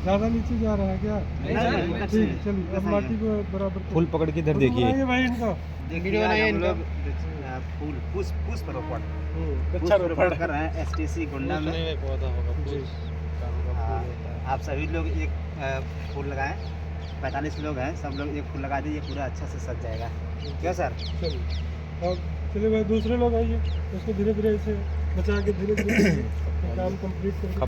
ज़्यादा नीचे जा रहा है क्या? नहीं, ठीक है, चलिए अब माटी को बराबर फुल पकड़ के इधर फोटो देखिए। बनाइए भाई इनका। देखिए आज हम लोग फूल पुष्प रोपण पुष्प कर रहे हैं एसटीसी गोंडा में। आप सभी लोग एक फूल लगाएं, 45 लोग हैं, सब लोग एक फूल लगा दीजिए, पूरा अच्छा से सज जाएगा। क्या सर? चलिए अब चलिए भाई दूसरे लोग आइए, उसको धीरे धीरे ऐसे बचा के धीरे धीरे काम कंप्लीट करिए।